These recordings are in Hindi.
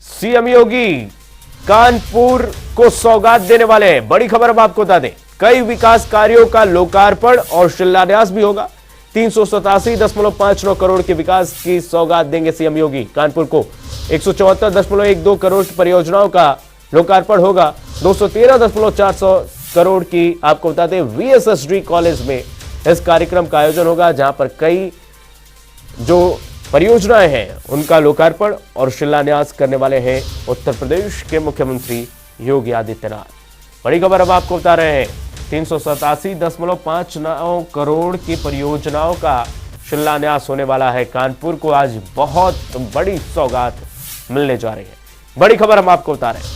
सीएम योगी कानपुर को सौगात देने वाले हैं। बड़ी खबर अब आपको बता दें, कई विकास कार्यों का लोकार्पण और शिलान्यास भी होगा। 387.59 करोड़ के विकास की सौगात देंगे सीएम योगी। कानपुर को 174.12 करोड़ परियोजनाओं का लोकार्पण होगा। 213.4 करोड़ की आपको बता दें वीएसएसडी कॉलेज में इस कार्यक्रम का आयोजन होगा, जहां पर कई जो परियोजनाएं हैं उनका लोकार्पण और शिलान्यास करने वाले हैं उत्तर प्रदेश के मुख्यमंत्री योगी आदित्यनाथ। बड़ी खबर अब आपको बता रहे हैं, 387.59 करोड़ की परियोजनाओं का शिलान्यास होने वाला है। कानपुर को आज बहुत बड़ी सौगात मिलने जा रही है। बड़ी खबर हम आपको बता रहे हैं,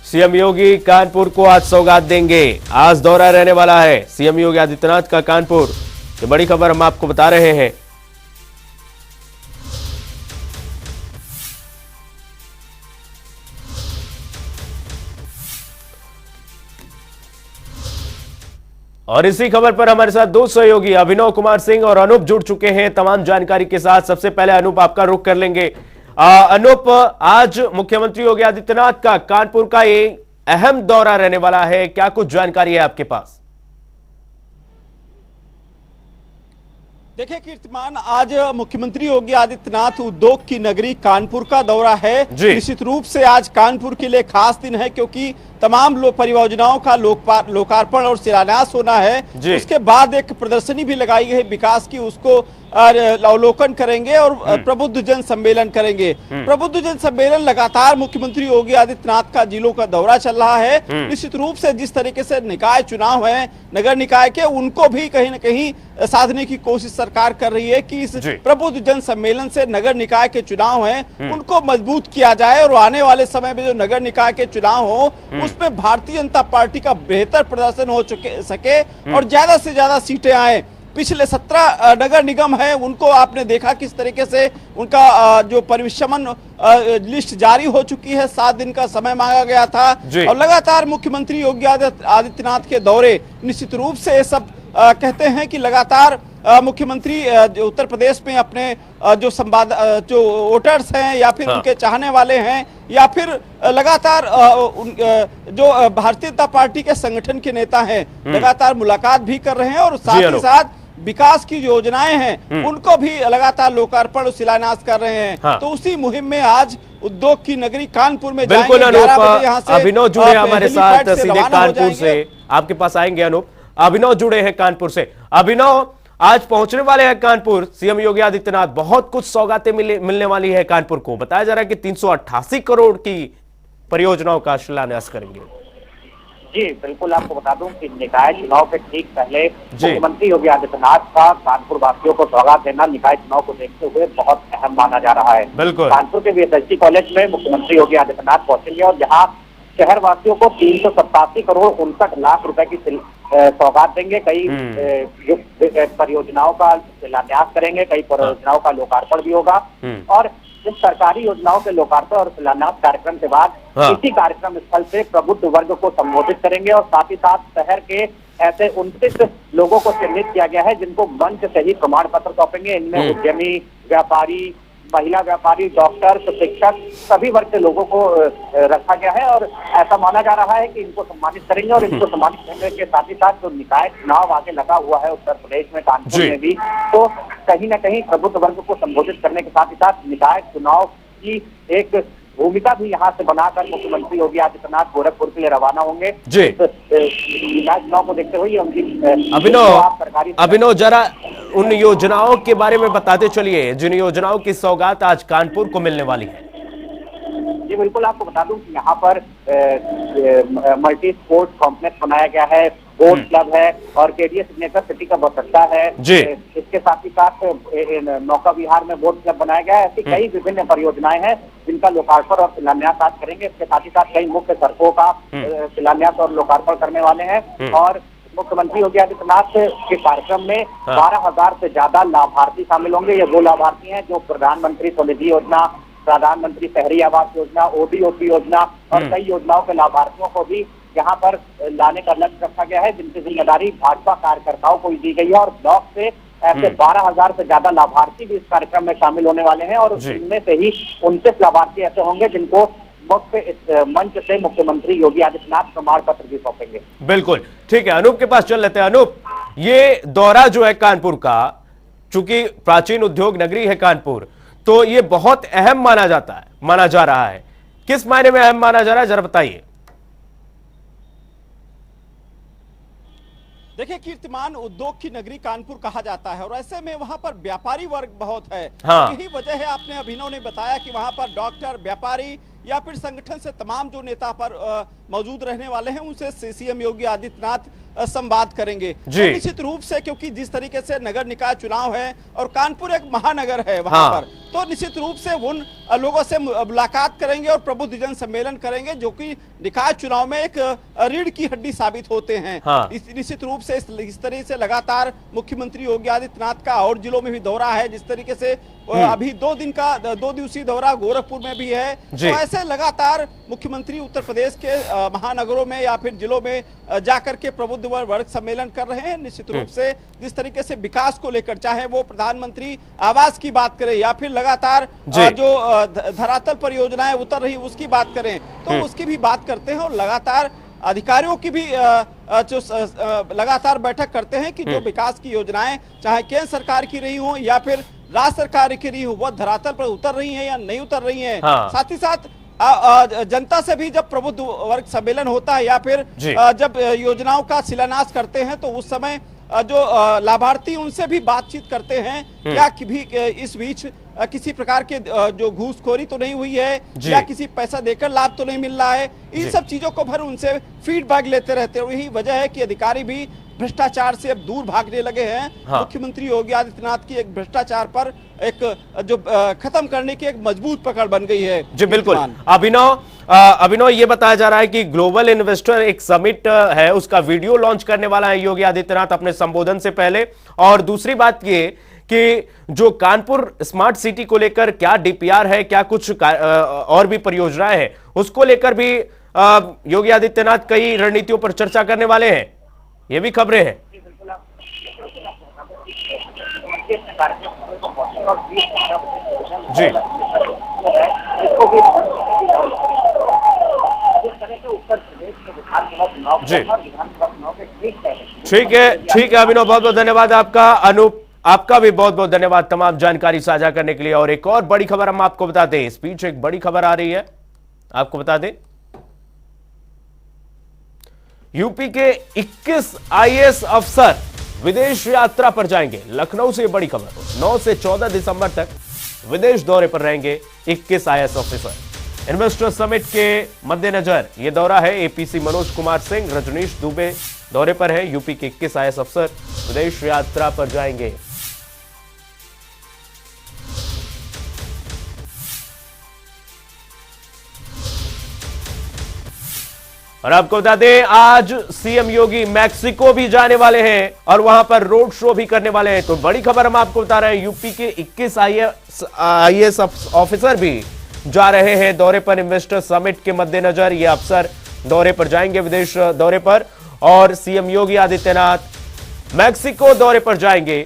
सीएम योगी कानपुर को आज सौगात देंगे। आज दौरा रहने वाला है सीएम योगी आदित्यनाथ का कानपुर। ये बड़ी खबर हम आपको बता रहे हैं। और इसी खबर पर हमारे साथ दो सहयोगी अभिनव कुमार सिंह और अनूप जुड़ चुके हैं तमाम जानकारी के साथ। सबसे पहले अनूप, आपका रुख कर लेंगे। अनूप, आज मुख्यमंत्री योगी आदित्यनाथ का कानपुर का ये अहम दौरा रहने वाला है, क्या कुछ जानकारी है आपके पास? देखिए कीर्तिमान, आज मुख्यमंत्री योगी आदित्यनाथ उद्योग की नगरी कानपुर का दौरा है। निश्चित रूप से आज कानपुर के लिए खास दिन है, क्योंकि तमाम परियोजनाओं का लोकार्पण और शिलान्यास होना है। उसके बाद एक प्रदर्शनी भी लगाई गई है विकास की, उसको अवलोकन करेंगे और प्रबुद्ध जन सम्मेलन करेंगे। प्रबुद्ध जन सम्मेलन लगातार मुख्यमंत्री योगी आदित्यनाथ का जिलों का दौरा चल रहा है। निश्चित रूप से जिस तरीके से निकाय चुनाव है नगर निकाय के, उनको भी कहीं न कहीं साधने की कोशिश सरकार कर रही है कि इस प्रबुद्ध जन सम्मेलन से नगर निकाय के चुनाव हैं उनको मजबूत किया जाए और आने वाले समय में जो नगर निकाय के चुनाव हो उसमें भारतीय जनता पार्टी का बेहतर प्रदर्शन हो सके और ज्यादा से ज्यादा सीटें आए। पिछले 17 नगर निगम है, उनको आपने देखा किस तरीके से उनका जो परिश्रमण लिस्ट जारी हो चुकी है। 7 दिन का समय मांगा गया था और लगातार मुख्यमंत्री योगी आदित्यनाथ के दौरे निश्चित रूप से सब कहते हैं कि लगातार मुख्यमंत्री उत्तर प्रदेश में अपने जो वोटर्स हैं या फिर उनके चाहने वाले हैं या फिर लगातार जो भारतीय जनता पार्टी के संगठन के नेता हैं लगातार मुलाकात भी कर रहे हैं और साथ ही साथ विकास की योजनाएं हैं उनको भी लगातार लोकार्पण और शिलान्यास कर रहे हैं। तो उसी मुहिम में आज उद्योग की नगरी कानपुर में बिल्कुल अभिनव जुड़े हमारे साथ सीधे कानपुर से, आपके पास आएंगे अनूप। अभिनव जुड़े हैं कानपुर से। अभिनव, आज पहुंचने वाले हैं कानपुर सीएम योगी आदित्यनाथ, बहुत कुछ सौगातें मिलने वाली है कानपुर को। बताया जा रहा है कि 388 करोड़ की परियोजनाओं का शिलान्यास करेंगे। जी बिल्कुल, आपको बता दूं कि निकाय चुनाव के ठीक पहले मुख्यमंत्री योगी आदित्यनाथ का कानपुर वासियों को सौगात देना निकाय चुनाव को देखते हुए बहुत अहम माना जा रहा है। बिल्कुल, कानपुर के वीएसएसडी कॉलेज में मुख्यमंत्री योगी आदित्यनाथ पहुंचेंगे और यहाँ शहर वासियों को 387 करोड़ 59 लाख रुपए की सौगात देंगे। कई परियोजनाओं का शिलान्यास करेंगे, कई परियोजनाओं का लोकार्पण भी होगा और इस सरकारी योजनाओं के लोकार्पण और शिलान्यास कार्यक्रम के बाद इसी कार्यक्रम स्थल से प्रबुद्ध वर्ग को संबोधित करेंगे और साथ ही साथ शहर के ऐसे 29 लोगों को चिन्हित किया गया है जिनको मंच से ही प्रमाण पत्र सौंपेंगे। इनमें उद्यमी, व्यापारी, महिला व्यापारी, डॉक्टर, शिक्षक, सभी वर्ग के लोगों को रखा गया है और ऐसा माना जा रहा है कि इनको सम्मानित करेंगे और इनको सम्मानित करने के साथ ही साथ जो निकाय चुनाव आगे लगा हुआ है उत्तर प्रदेश में कानपुर में भी, तो कहीं न कहीं प्रबुद्ध वर्ग को संबोधित करने के साथ ही साथ निकाय चुनाव की एक भूमिका भी यहाँ से बनाकर मुख्यमंत्री योगी आदित्यनाथ गोरखपुर के लिए रवाना होंगे। निकाय चुनाव को देखते हुए उनकी अभिनव जरा उन योजनाओं के बारे में बताते चलिए जिन योजनाओं की सौगात आज कानपुर को मिलने वाली है। जी बिल्कुल, आपको बता दूं कि यहाँ पर मल्टी स्पोर्ट्स कॉम्प्लेक्स बनाया गया है, बोट क्लब है और केडीएस सिग्नेचर सिटी का बस अड्डा है। इसके साथ ही साथ नौका विहार में बोट क्लब बनाया गया है। ऐसी कई विभिन्न परियोजनाएं हैं जिनका लोकार्पण और शिलान्यास आज करेंगे। इसके साथ ही साथ कई मुख्य सड़कों का शिलान्यास और लोकार्पण करने वाले हैं और मुख्यमंत्री योगी आदित्यनाथ के कार्यक्रम में 12,000 से ज्यादा लाभार्थी शामिल होंगे। ये वो लाभार्थी हैं जो प्रधानमंत्री स्वनिधि योजना, प्रधानमंत्री शहरी आवास योजना, ओडीओपी योजना और कई योजनाओं के लाभार्थियों को भी यहाँ पर लाने का लक्ष्य रखा गया है, जिनकी जिम्मेदारी भाजपा कार्यकर्ताओं को दी गई है और ब्लॉक से ऐसे 12,000 से ज्यादा लाभार्थी भी इस कार्यक्रम में शामिल होने वाले हैं और इनमें से ही 29 लाभार्थी ऐसे होंगे जिनको मुख्य इस मंच से मुख्यमंत्री योगी आदित्यनाथ प्रमाण पत्र भी सौंपेंगे। बिल्कुल ठीक है, अनूप के पास चल लेते हैं। अनूप, ये दौरा जो है कानपुर का, चूंकि प्राचीन उद्योग नगरी है कानपुर, तो ये बहुत अहम माना जा रहा है। किस मायने में अहम माना जा रहा है, जरा बताइए। देखिए, कीर्तिमान उद्योग की नगरी कानपुर कहा जाता है और ऐसे में वहां पर व्यापारी वर्ग बहुत है। हाँ। यही वजह है, आपने अभिनव ने बताया कि वहां पर डॉक्टर, व्यापारी या फिर संगठन से तमाम जो नेता पर मौजूद रहने वाले हैं उनसे सीएम योगी आदित्यनाथ संवाद करेंगे। तो निश्चित रूप से, क्योंकि जिस तरीके से नगर निकाय चुनाव है और कानपुर एक महानगर है वहां पर, तो निश्चित रूप से उन लोगों से मुलाकात करेंगे और प्रबुद्धजन सम्मेलन करेंगे जो कि निकाय चुनाव में एक रीढ़ की हड्डी साबित होते हैं। निश्चित रूप से इस तरह से लगातार मुख्यमंत्री योगी आदित्यनाथ का और जिलों में भी दौरा है। जिस तरीके से अभी 2 दिवसीय दौरा गोरखपुर में भी है, तो ऐसे लगातार मुख्यमंत्री उत्तर प्रदेश के महानगरों में या फिर जिलों में जाकर के प्रबुद्ध वर्ग सम्मेलन कर रहे हैं। निश्चित रूप से जिस तरीके से विकास को लेकर, चाहे वो प्रधानमंत्री आवास की बात करें या फिर लगातार जो धरातल परियोजनाएं उतर रही उसकी बात करें, तो उसकी भी बात करते हैं और लगातार अधिकारियों की भी जो लगातार बैठक करते हैं कि जो विकास की योजनाएं चाहे केंद्र सरकार की रही हो या फिर राज्य सरकार की रही हो, वह धरातल पर उतर रही है या नहीं उतर रही है। साथ ही साथ जनता से भी जब प्रबुद्ध वर्ग सम्मेलन होता है या फिर जब योजनाओं का शिलान्यास करते हैं, तो उस समय जो लाभार्थी उनसे भी बातचीत करते हैं क्या भी इस बीच किसी प्रकार के जो घूसखोरी तो नहीं हुई है या किसी पैसा देकर लाभ तो नहीं मिल रहा है। इन सब चीजों को भर उनसे फीडबैक लेते रहते हैं। यही वजह है कि अधिकारी भी भ्रष्टाचार से अब दूर भागने लगे हैं। मुख्यमंत्री योगी आदित्यनाथ की एक भ्रष्टाचार पर एक जो खत्म करने की एक मजबूत पकड़ बन गई है। जी बिल्कुल। अभिनव, ये बताया जा रहा है कि ग्लोबल इन्वेस्टर एक समिट है, उसका वीडियो लॉन्च करने वाला है योगी आदित्यनाथ अपने संबोधन से पहले। और दूसरी बात ये कि जो कानपुर स्मार्ट सिटी को लेकर क्या डीपीआर है, क्या कुछ और भी परियोजनाएं हैं, उसको लेकर भी योगी आदित्यनाथ कई रणनीतियों पर चर्चा करने वाले हैं, ये भी खबरें हैं। जी जी ठीक है अभिनव, बहुत बहुत धन्यवाद आपका। अनूप, आपका भी बहुत बहुत धन्यवाद तमाम जानकारी साझा करने के लिए। और एक और बड़ी खबर हम आपको बता दें, इस बीच एक बड़ी खबर आ रही है, आपको बता दें यूपी के 21 आईएएस अफसर विदेश यात्रा पर जाएंगे। लखनऊ से बड़ी खबर, 9 से 14 दिसंबर तक विदेश दौरे पर रहेंगे 21 आईएएस ऑफिसर। इन्वेस्टर समिट के मद्देनजर यह दौरा है। एपीसी मनोज कुमार सिंह, रजनीश दुबे दौरे पर है। यूपी के 21 आईएएस अफसर विदेश यात्रा पर जाएंगे। और आपको बता दें, आज सीएम योगी मैक्सिको भी जाने वाले हैं और वहां पर रोड शो भी करने वाले हैं। तो बड़ी खबर हम आपको बता रहे हैं, यूपी के 21 आईएएस ऑफिसर भी जा रहे हैं दौरे पर। इन्वेस्टर समिट के मद्देनजर ये अफसर दौरे पर जाएंगे, विदेश दौरे पर। और सीएम योगी आदित्यनाथ मैक्सिको दौरे पर जाएंगे,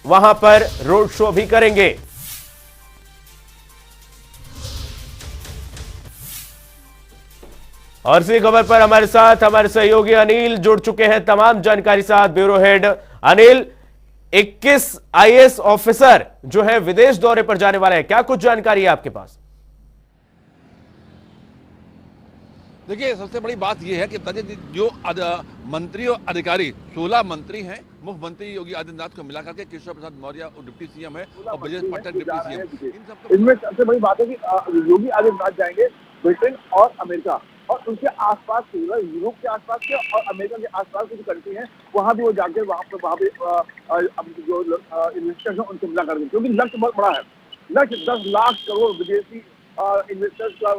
वहां पर रोड शो भी करेंगे। और इसी खबर पर हमारे साथ हमारे सहयोगी अनिल जुड़ चुके हैं तमाम जानकारी साथ। Bureau head Anil, 21 IAS officer जो है विदेश दौरे पर जाने वाले हैं, क्या कुछ जानकारी है आपके पास? देखिए, सबसे बड़ी बात यह है कि जो मंत्री और अधिकारी 16 मंत्री हैं, मुख्यमंत्री योगी आदित्यनाथ को मिलाकर के केशव प्रसाद मौर्य डिप्टी सीएम है और ब्रजेश पाठक डिप्टी सीएम। इनमें सबसे बड़ी बात है कि योगी आदित्यनाथ जाएंगे ब्रिटेन और अमेरिका और उनके आसपास यूरोप के आसपास के और अमेरिका के आसपास की जो कंट्री है वहां भी वो जाकर वहां पे जो इन्वेस्टर्स हैं उनसे मिला करके, क्योंकि लक्ष्य बहुत बड़ा है। लक्ष्य 10 लाख करोड़ विदेशी इन्वेस्टर्स का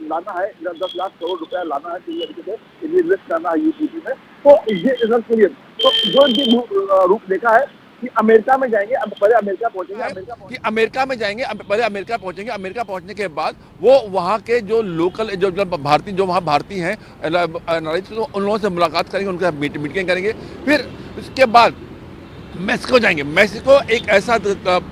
लाना है, 10 लाख करोड़ रुपया लाना है, तरीके से इन्वेस्ट करना है यूपी में। तो ये इन्वेस्ट के लिए तो जो इनकी रूप देखा है कि अमेरिका में जाएंगे, अब पहले अमेरिका पहुंचेंगे, अमेरिका पहुंचेंगे। अमेरिका पहुंचने के बाद वो वहाँ के जो लोकल जो भारतीय जो वहाँ भारतीय हैं उन लोगों से मुलाकात करेंगे, उनके साथ मीटिंग करेंगे। फिर उसके बाद मेक्सिको जाएंगे। मेक्सिको एक ऐसा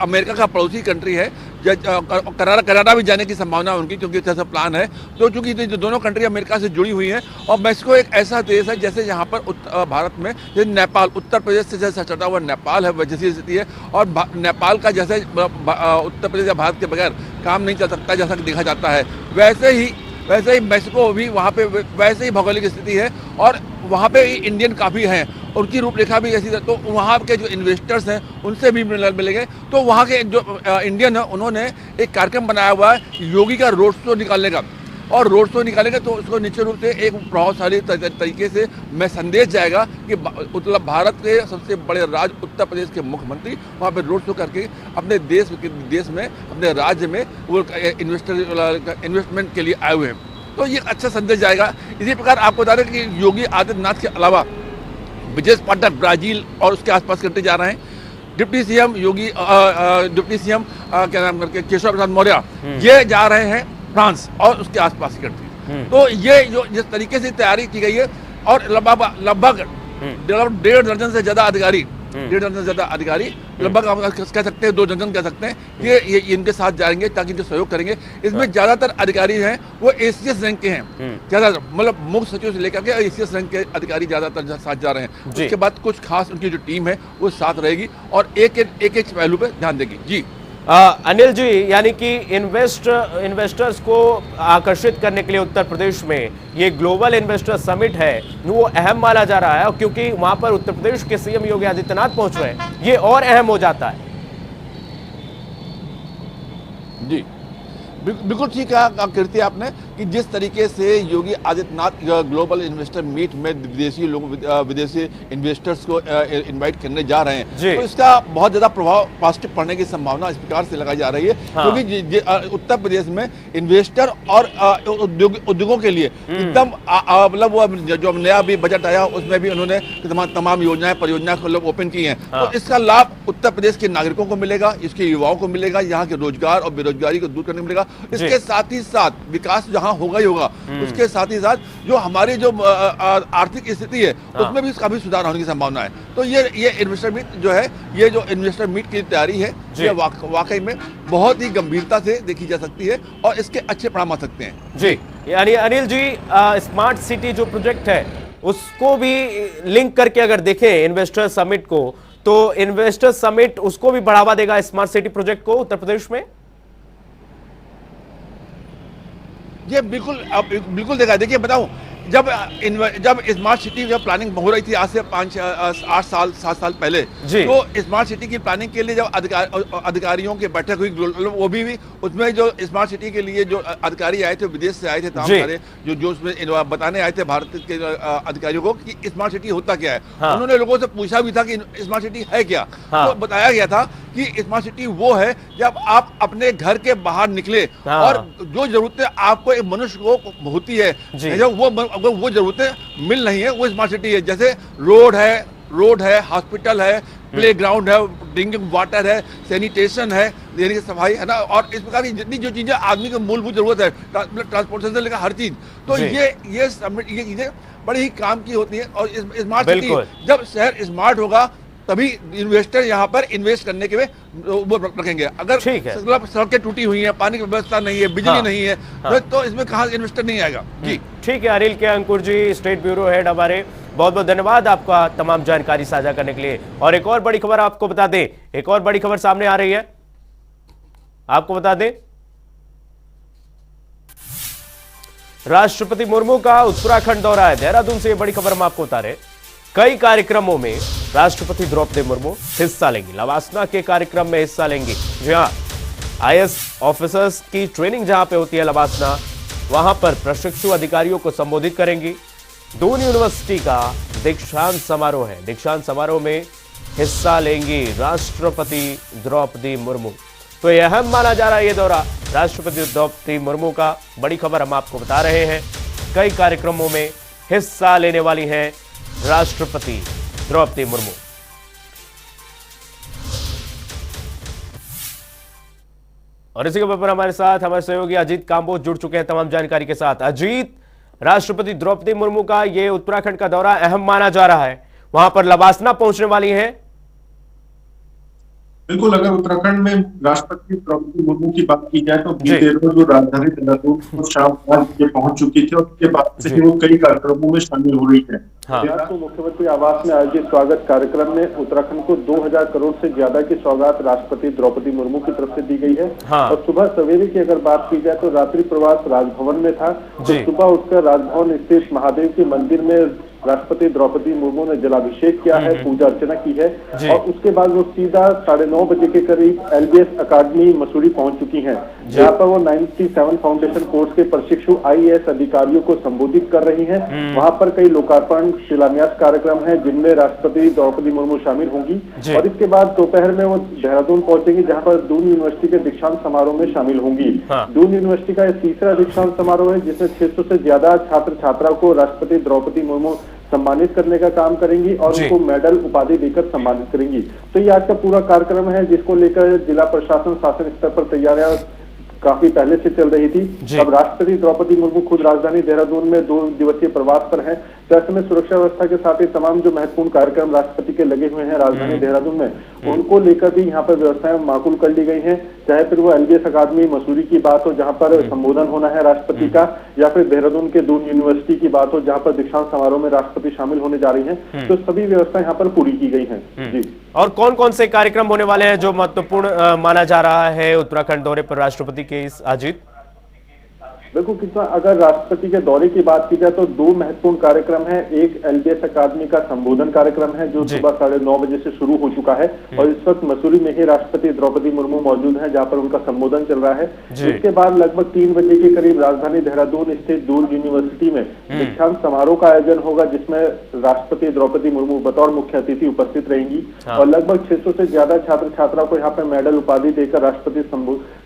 अमेरिका का पड़ोसी कंट्री है, कनाडा भी जाने की संभावना है उनकी, क्योंकि ऐसा प्लान है। तो चूंकि दोनों कंट्री अमेरिका से जुड़ी हुई हैं, और मेक्सिको एक ऐसा देश है जैसे यहाँ पर भारत में जैसे नेपाल, उत्तर प्रदेश से जैसे सटा हुआ नेपाल है, वैसी स्थिति है। और नेपाल का जैसे उत्तर प्रदेश या भारत के बगैर काम नहीं चल सकता जैसा कि देखा जाता है, वैसे ही मेक्सिको भी वहाँ पे वैसे ही भौगोलिक स्थिति है। और वहाँ पे इंडियन काफ़ी हैं, उनकी रूपरेखा भी ऐसी है। तो वहाँ के जो इन्वेस्टर्स हैं उनसे भी मिलेंगे। तो वहाँ के जो इंडियन है उन्होंने एक कार्यक्रम बनाया हुआ है योगी का रोड शो निकालने का, और रोड शो निकालेंगे तो उसको निश्चित रूप से एक प्रभावशाली तरीके से मैं संदेश जाएगा कि मतलब भारत के सबसे बड़े राज्य उत्तर प्रदेश के मुख्यमंत्री वहाँ पे रोड शो करके अपने देश में अपने राज्य में वो इन्वेस्टमेंट के लिए आए हुए हैं। तो ये अच्छा संदेश जाएगा। इसी प्रकार आपको बता दें कि योगी आदित्यनाथ के अलावा विजय पाठक ब्राजील और उसके आसपास कंट्री जा रहे हैं। डिप्टी सीएम डिप्टी सीएम क्या नाम करके केशव प्रसाद मौर्य ये जा रहे हैं फ्रांस और उसके आसपास की कंट्री। तो ये जो जिस तरीके से तैयारी की गई है, और लगभग 1.5 दर्जन से ज्यादा अधिकारी, 1.5 दर्जन से ज्यादा अधिकारी, लगभग हम कह सकते हैं 2 दर्जन कह सकते हैं, ये इनके साथ जाएंगे ताकि जो सहयोग करेंगे। इसमें ज्यादातर अधिकारी हैं वो एसीएस रैंक के हैं, ज्यादातर मतलब मुख्य सचिव से लेकर के एसीएस रैंक के अधिकारी ज्यादातर साथ जा रहे हैं। उसके बाद कुछ खास उनकी जो टीम है वो साथ रहेगी और एक पहलू पे ध्यान देगी। जी अनिल जी, यानी कि इन्वेस्टर्स को आकर्षित करने के लिए उत्तर प्रदेश में ये ग्लोबल इन्वेस्टर समिट है वो अहम माना जा रहा है, क्योंकि वहां पर उत्तर प्रदेश के सीएम योगी आदित्यनाथ पहुंच रहे हैं, ये और अहम हो जाता है। जी बिल्कुल ठीक है कीर्ति आपने कि जिस तरीके से Yogi Adityanath global investor meet में विदेशी लोगों विदेशी इन्वेस्टर्स को इनवाइट करने जा रहे हैं, तो इसका बहुत ज्यादा प्रभाव पॉजिटिव पड़ने की संभावना इस प्रकार से लगाई जा रही है। क्योंकि उत्तर प्रदेश में इन्वेस्टर और उद्योगों के लिए एकदम मतलब वो जो नया भी बजट आया उसमें भी उन्होंने तमाम योजनाएं परियोजनाएं को ओपन की हैं। तो इसका लाभ उत्तर प्रदेश के नागरिकों को मिलेगा, इसके युवाओं को मिलेगा, यहाँ के रोजगार और बेरोजगारी को दूर करने को मिलेगा। इसके साथ ही साथ विकास जहां होगा ही होगा, उसके साथ ही साथ जो हमारी जो आर्थिक स्थिति है उसमें भी काफी सुधार होने की संभावना है। तो ये इन्वेस्टर मीट जो है, ये जो इन्वेस्टर मीट की तैयारी है, ये वाकई में बहुत ही गंभीरता से देखी जा सकती है और इसके अच्छे परिणाम आ सकते हैं। जी, यानी अनिल जी, स्मार्ट सिटी जो प्रोजेक्ट है उसको भी लिंक करके अगर देखें इन्वेस्टर समिट को, तो इन्वेस्टर समिट उसको भी बढ़ावा देगा स्मार्ट सिटी प्रोजेक्ट को उत्तर प्रदेश में। ये बिल्कुल देखा। देखिए बताऊं, जब स्मार्ट सिटी जब प्लानिंग हो रही थी आज से 7 साल पहले, तो स्मार्ट सिटी की प्लानिंग के लिए जब अधिकारियों की बैठक हुई, वो भी उसमें जो स्मार्ट सिटी के लिए जो अधिकारी आए थे विदेश से आए थे, तमाम सारे जो उसमें बताने आए थे भारत के अधिकारियों को कि स्मार्ट सिटी होता क्या है। उन्होंने लोगों से पूछा भी था कि स्मार्ट सिटी है क्या। तो बताया गया था कि स्मार्ट सिटी वो है जब आप अपने घर के बाहर निकले और जो जरूरतें आपको एक मनुष्य को होती है, जब वो जरूरतें मिल रही है, वो स्मार्ट सिटी है। जैसे रोड है, हॉस्पिटल है, प्ले ग्राउंड है, ड्रिंकिंग वाटर है, सैनिटेशन है, यानी कि सफाई है ना, और इस प्रकार की जितनी जो चीजें आदमी को मूलभूत जरूरत है, ट्रांसपोर्टेशन से लेकर हर चीज, तो ये चीजें बड़ी ही काम की होती है। और स्मार्ट सिटी जब शहर स्मार्ट होगा तभी इन्वेस्टर यहाँ पर इन्वेस्ट करने के वो रखेंगे। अगर सड़कें टूटी हुई हैं, पानी की व्यवस्था नहीं है, बिजली नहीं है, तो इसमें कहाँ इन्वेस्टर नहीं आएगा। जी ठीक है, अनिल के अंकुर जी, स्टेट ब्यूरो हेड, हमारे बहुत बहुत धन्यवाद आपका तमाम जानकारी साझा करने के लिए। और एक और बड़ी खबर आपको बता दें, एक और बड़ी खबर सामने आ रही है, आपको बता दें राष्ट्रपति मुर्मू का उत्तराखंड दौरा है। देहरादून से यह बड़ी खबर हम आपको बता रहे, कई कार्यक्रमों में राष्ट्रपति द्रौपदी मुर्मू हिस्सा लेंगी। लवासना के कार्यक्रम में हिस्सा लेंगी। जी हां, आईएएस ऑफिसर्स की ट्रेनिंग जहां पे होती है लवासना, वहां पर प्रशिक्षु अधिकारियों को संबोधित करेंगी। दून यूनिवर्सिटी का दीक्षांत समारोह है, दीक्षांत समारोह में हिस्सा लेंगी राष्ट्रपति द्रौपदी मुर्मू। तो यह अहम माना जा रहा है ये दौरा राष्ट्रपति द्रौपदी मुर्मू का। बड़ी खबर हम आपको बता रहे हैं, कई कार्यक्रमों में हिस्सा लेने वाली हैं राष्ट्रपति द्रौपदी मुर्मू। और इसी खबर पर हमारे साथ हमारे सहयोगी अजीत कांबोज जुड़ चुके हैं तमाम जानकारी के साथ। अजीत, राष्ट्रपति द्रौपदी मुर्मू का ये उत्तराखंड का दौरा अहम माना जा रहा है, वहां पर लवासना पहुंचने वाली हैं। बिल्कुल, अगर उत्तराखंड में राष्ट्रपति द्रौपदी मुर्मू की बात की जाए तो बीते रोज वो राजधानी देहरादून को शाम 5 बजे पहुंच चुकी थी और उसके बाद से ही वो कई कार्यक्रमों में शामिल हो रही है। हाँ। तो मुख्यमंत्री आवास में आयोजित स्वागत कार्यक्रम में उत्तराखंड को 2000 करोड़ से ज्यादा की सौगात राष्ट्रपति द्रौपदी मुर्मू की तरफ से दी गई है। हाँ। और सुबह सवेरे की अगर बात की जाए तो रात्रि प्रवास राजभवन में था। तो सुबह उठकर राजभवन स्थित महादेव के मंदिर में राष्ट्रपति द्रौपदी मुर्मू ने जलाभिषेक किया है, पूजा अर्चना की है और उसके बाद वो सीधा 9:30 बजे के करीब एलबीएस अकादमी मसूरी पहुंच चुकी हैं, जहां पर वो 97 फाउंडेशन कोर्स के प्रशिक्षु आईएएस अधिकारियों को संबोधित कर रही हैं। वहां पर कई लोकार्पण शिलान्यास कार्यक्रम है जिनमें राष्ट्रपति द्रौपदी मुर्मू शामिल होंगी और इसके बाद दोपहर में वो देहरादून पहुंचेंगी, जहां पर दून यूनिवर्सिटी के दीक्षांत समारोह में शामिल होंगी। दून यूनिवर्सिटी का यह तीसरा दीक्षांत समारोह है जिसमें 600 से ज्यादा छात्र छात्राओं को राष्ट्रपति द्रौपदी मुर्मू सम्मानित करने का काम करेंगी और उनको मेडल उपाधि देकर सम्मानित करेंगी। तो ये आज का पूरा कार्यक्रम है जिसको लेकर जिला प्रशासन शासन स्तर पर तैयारियां काफी पहले से चल रही थी। अब राष्ट्रपति द्रौपदी मुर्मू खुद राजधानी देहरादून में 2 दिवसीय प्रवास पर हैं। तो ऐसे में सुरक्षा व्यवस्था के साथ ही तमाम जो महत्वपूर्ण कार्यक्रम राष्ट्रपति के लगे हुए हैं राजधानी देहरादून में, उनको लेकर भी यहाँ पर व्यवस्थाएं माकूल कर ली गई हैं। चाहे फिर वो एलबीएस अकादमी मसूरी की बात हो जहाँ पर संबोधन होना है राष्ट्रपति का, या फिर देहरादून के दून यूनिवर्सिटी की बात हो जहाँ पर दीक्षांत समारोह में राष्ट्रपति शामिल होने जा रही हैं। तो सभी व्यवस्था यहाँ पर पूरी की गई है। जी। और कौन कौन से कार्यक्रम होने वाले हैं जो महत्वपूर्ण माना जा रहा है उत्तराखंड दौरे पर राष्ट्रपति के इस अजीत? देखो कितना, अगर राष्ट्रपति के दौरे की बात की जाए तो 2 महत्वपूर्ण कार्यक्रम है। एक एलबीएस अकादमी का संबोधन कार्यक्रम है जो सुबह 9:30 बजे से शुरू हो चुका है और इस वक्त मसूरी में ही राष्ट्रपति द्रौपदी मुर्मू मौजूद हैं जहां पर उनका संबोधन चल रहा है। इसके बाद लगभग 3 बजे के करीब राजधानी देहरादून स्थित दून यूनिवर्सिटी में दीक्षांत समारोह का आयोजन होगा जिसमें राष्ट्रपति द्रौपदी मुर्मू बतौर मुख्य अतिथि उपस्थित रहेंगी और लगभग 600 से ज्यादा छात्र छात्राओं को यहाँ पर मेडल उपाधि देकर राष्ट्रपति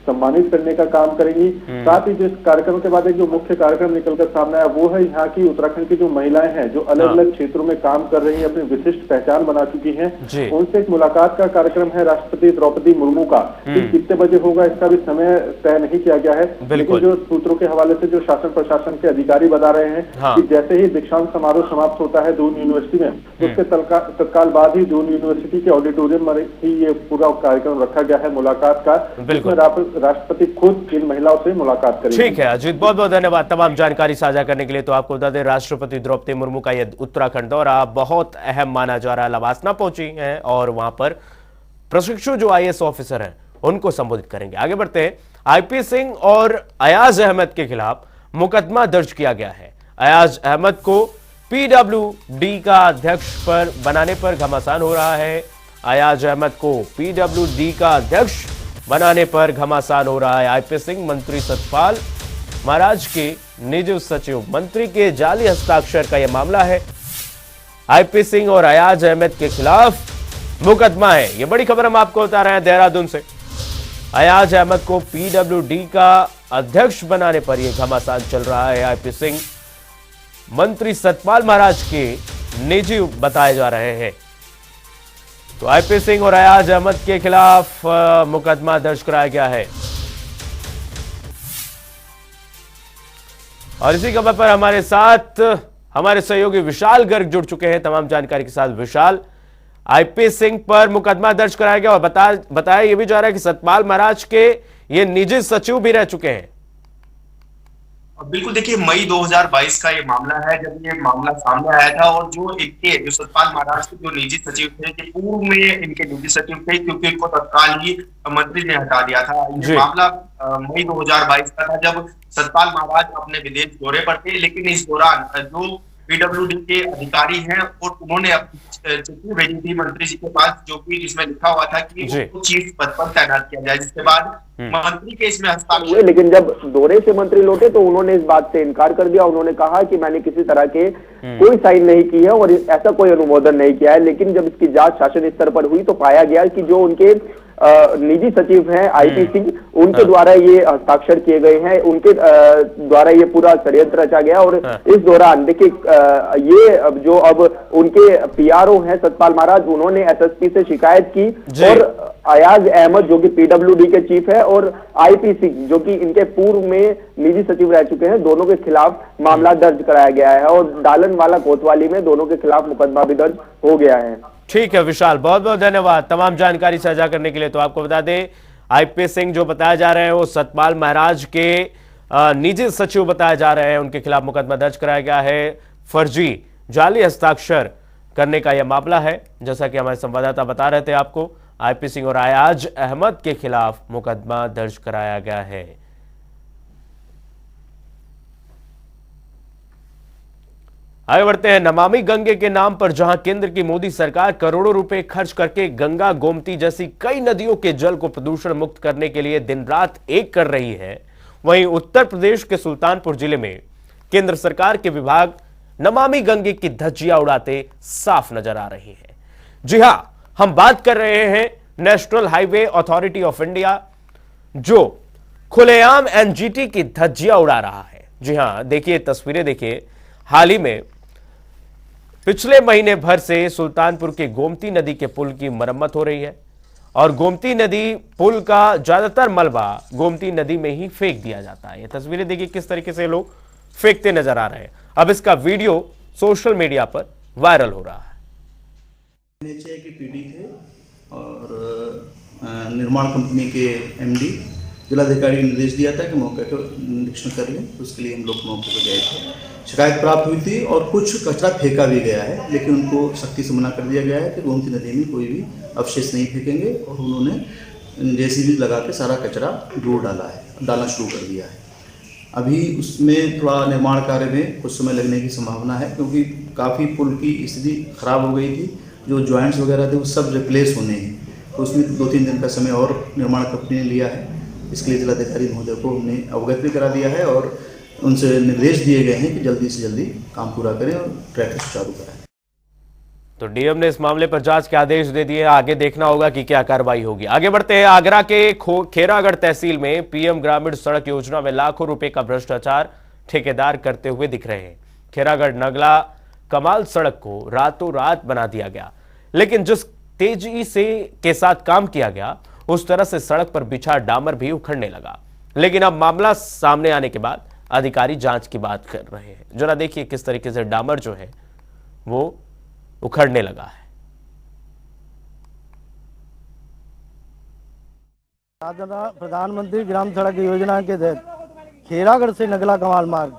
सम्मानित करने का काम करेंगी। साथ ही जिस कार्यक्रम के बाद एक जो मुख्य कार्यक्रम निकलकर सामने आया वो है यहाँ की उत्तराखंड की जो महिलाएं हैं जो अलग अलग क्षेत्रों में काम कर रही हैं, अपनी विशिष्ट पहचान बना चुकी हैं, उनसे एक मुलाकात का कार्यक्रम है राष्ट्रपति द्रौपदी मुर्मू का। कितने बजे होगा इसका भी समय तय नहीं किया गया है, लेकिन जो सूत्रों के हवाले से जो शासन प्रशासन के अधिकारी बता रहे हैं कि जैसे ही दीक्षांत समारोह समाप्त होता है दून यूनिवर्सिटी में, उसके तत्काल बाद ही दून यूनिवर्सिटी के ऑडिटोरियम में ही ये पूरा कार्यक्रम रखा गया है मुलाकात का, जिसमें राष्ट्रपति खुद इन महिलाओं से मुलाकात करेंगे। ठीक है अजीत, बहुत बहुत धन्यवाद तमाम जानकारी साझा करने के लिए। तो आपको बता दें राष्ट्रपति द्रौपदी मुर्मू का यह उत्तराखंड दौरा बहुत अहम माना जा रहा है। लवासना पहुंची हैं और वहां पर प्रशिक्षु जो आईएएस ऑफिसर हैं उनको संबोधित करेंगे। आगे बढ़ते हैं। आईपी सिंह और अयाज अहमद के खिलाफ मुकदमा दर्ज किया गया है। अयाज अहमद को पीडब्ल्यूडी का अध्यक्ष पर बनाने पर घमासान हो रहा है। अयाज अहमद को पीडब्ल्यूडी का अध्यक्ष बनाने पर घमासान हो रहा है। आईपी सिंह मंत्री सतपाल महाराज के निजी सचिव मंत्री के जाली हस्ताक्षर का यह मामला है। आईपी सिंह और अयाज अहमद के खिलाफ मुकदमा है। यह बड़ी खबर हम आपको बता रहे हैं देहरादून से। अयाज अहमद को पीडब्ल्यूडी का अध्यक्ष बनाने पर यह घमासान चल रहा है। आईपी सिंह मंत्री सतपाल महाराज के निजी बताए जा रहे हैं। तो आईपी सिंह और अयाज अहमद के खिलाफ मुकदमा दर्ज कराया गया है। और इसी खबर पर हमारे साथ हमारे सहयोगी विशाल गर्ग जुड़ चुके हैं तमाम जानकारी के साथ। विशाल, आईपी सिंह पर मुकदमा दर्ज कराया गया और बताया यह भी जा रहा है कि सतपाल महाराज के ये निजी सचिव भी रह चुके हैं। बिल्कुल, देखिए मई 2022 का ये मामला है जब ये मामला सामने आया था और जो सतपाल महाराज के जो निजी सचिव थे कि पूर्व में इनके निजी सचिव थे क्योंकि इनको तत्काल ही मंत्री ने हटा दिया था। ये मामला मई 2022 का था जब सतपाल महाराज अपने विदेश दौरे पर थे, लेकिन इस दौरान जो पीडब्ल्यूडी के अधिकारी हैं और उन्होंने चिट्ठी भेजी थी मंत्री जी के पास जो कि जिसमें लिखा हुआ था कि उनको चीफ पद पर तैनात किया जाए, जिसके बाद मंत्री के इसमें हस्ताक्षर हुए। लेकिन जब दौरे से मंत्री लौटे तो उन्होंने इस बात से इनकार कर दिया। उन्होंने कहा कि मैंने किसी तरह के कोई साइन नहीं की है और ऐसा कोई अनुमोदन नहीं किया है। लेकिन जब इसकी जांच शासन स्तर पर हुई तो पाया गया कि जो उनके निजी सचिव हैं आईपी सिंह, उनके द्वारा ये हस्ताक्षर किए गए हैं, उनके द्वारा ये पूरा षड्यंत्र रचा गया। और इस दौरान देखिए ये जो अब उनके पीआरओ हैं सतपाल महाराज, उन्होंने एसएसपी से शिकायत की और अयाज अहमद जो कि पीडब्ल्यूडी के चीफ है और आईपीसी जो कि इनके पूर्व में निजी सचिव रह चुके हैं, दोनों के खिलाफ मामला दर्ज कराया गया है और डालनवाला कोतवाली में दोनों के खिलाफ मुकदमा भी दर्ज हो गया है। ठीक है विशाल, बहुत बहुत धन्यवाद तमाम जानकारी साझा करने के लिए। तो आपको बता दें आईपी सिंह जो बताया जा रहे हैं वो सतपाल महाराज के निजी सचिव बताए जा रहे हैं, उनके खिलाफ मुकदमा दर्ज कराया गया है। फर्जी जाली हस्ताक्षर करने का यह मामला है, जैसा कि हमारे संवाददाता बता रहे थे आपको। आईपी सिंह और अयाज अहमद के खिलाफ मुकदमा दर्ज कराया गया है। आगे बढ़ते हैं। नमामि गंगे के नाम पर जहां केंद्र की मोदी सरकार करोड़ों रुपए खर्च करके गंगा, गोमती जैसी कई नदियों के जल को प्रदूषण मुक्त करने के लिए दिन रात एक कर रही है, वहीं उत्तर प्रदेश के सुल्तानपुर जिले में केंद्र सरकार के विभाग नमामि गंगे की धज्जियां उड़ाते साफ नजर आ रही है। जी हां, हम बात कर रहे हैं national highway authority of India जो खुलेआम एनजीटी की धज्जियां उड़ा रहा है। जी हां, देखिए तस्वीरें देखिए। हाल ही में पिछले महीने भर से सुल्तानपुर के गोमती नदी के पुल की मरम्मत हो रही है और गोमती नदी पुल का ज्यादातर मलबा गोमती नदी में ही फेंक दिया जाता है। ये तस्वीरें देखिए किस तरीके से लोग फेंकते नजर आ रहे हैं। अब इसका वीडियो सोशल मीडिया पर वायरल हो रहा है। एनएचए के पीडी थे और निर्माण कंपनी के एमडी, जिलाधिकारी ने निर्देश दिया था कि मौके को निरीक्षण कर लें, तो उसके लिए हम लोग मौके पर गए थे। शिकायत प्राप्त हुई थी और कुछ कचरा फेंका भी गया है, लेकिन उनको सख्ती से मना कर दिया गया है कि गोमती नदी में कोई भी अवशेष नहीं फेंकेंगे और उन्होंने जेसीबी लगा के सारा कचरा दूर डालना शुरू कर दिया है। अभी उसमें थोड़ा निर्माण कार्य में कुछ समय लगने की संभावना है, क्योंकि काफ़ी पुल की स्थिति खराब हो गई थी। जो जॉइंट्स वगैरह थे वो सब रिप्लेस होने हैं, तो उसमें 2-3 दिन का समय और निर्माण कंपनी ने लिया है। इसके लिए जिलाधिकारी महोदय को हमने अवगत भी करा दिया है और उनसे निर्देश दिए गए हैं कि जल्दी से जल्दी काम पूरा करें और ट्रैफिक सुचारू कराएं। तो डीएम ने इस मामले पर जांच के आदेश दे दिए। आगे देखना होगा कि क्या कार्रवाई होगी। आगे बढ़ते हैं। आगरा के खेरागढ़ तहसील में पीएम ग्रामीण सड़क योजना में लाखों रुपए का भ्रष्टाचार ठेकेदार करते हुए दिख रहे हैं। खेरागढ़ नगला कमाल सड़क को रातों रात बना दिया गया, लेकिन जिस तेजी से के साथ काम किया गया उस तरह से सड़क पर बिछा डामर भी उखड़ने लगा। लेकिन अब मामला सामने आने के बाद अधिकारी जांच की बात कर रहे हैं। जरा देखिए किस तरीके से डामर जो है वो उखड़ने लगा है। प्रधानमंत्री ग्राम सड़क योजना के तहत खेरागढ़ से नगला कमाल मार्ग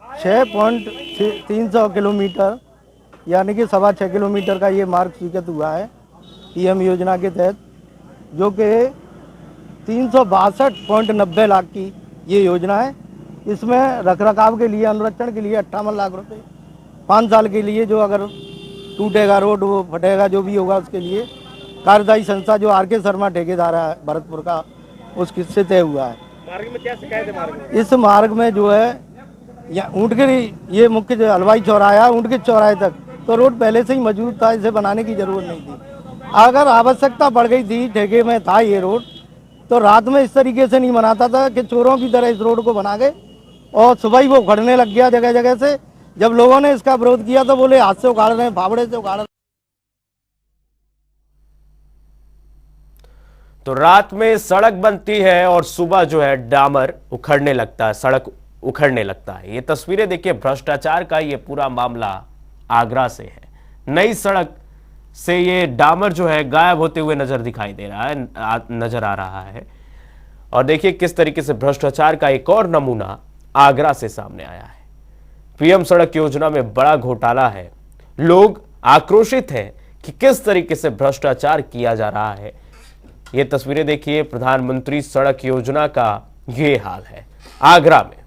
6.300 किलोमीटर यानी कि 6.25 किलोमीटर का ये मार्ग स्वीकृत हुआ है पीएम योजना के तहत, जो कि 362.90 लाख की ये योजना है। इसमें रखरखाव के लिए, अनुरक्षण के लिए 58 लाख रुपए 5 साल के लिए, जो अगर टूटेगा रोड वो फटेगा जो भी होगा उसके लिए कार्यदायी संस्था जो आर के शर्मा ठेकेदार है भरतपुर का, उसकी से तय हुआ है। मार्ग में क्या शिकायत है? मार्ग में इस मार्ग में जो है ऊँट के ये मुख्य जो हलवाई चौराहा ऊँट के चौराहे तक तो रोड पहले से ही मौजूद था, इसे बनाने की जरूरत नहीं थी। अगर आवश्यकता पड़ गई थी, ठेके में था ये रोड, तो रात में इस तरीके से नहीं बनाता था कि चोरों की तरह इस रोड को बना गए और सुबह ही वो उखड़ने लग गया जगह जगह से। जब लोगों ने इसका विरोध किया तो बोले हाथ से उखाड़ रहे हैं, फावड़े से उखाड़ रहे हैं। तो रात में सड़क बनती है और सुबह जो है डामर उखड़ने लगता है, सड़क उखड़ने लगता है। ये तस्वीरें देखिए, भ्रष्टाचार का ये पूरा मामला आगरा से है। नई सड़क से ये डामर जो है गायब होते हुए नजर आ रहा है। और देखिए किस तरीके से भ्रष्टाचार का एक और नमूना आगरा से सामने आया है। पीएम सड़क योजना में बड़ा घोटाला है। लोग आक्रोशित हैं कि किस तरीके से भ्रष्टाचार किया जा रहा है। ये तस्वीरें देखिए, प्रधानमंत्री सड़क योजना का ये हाल है आगरा में।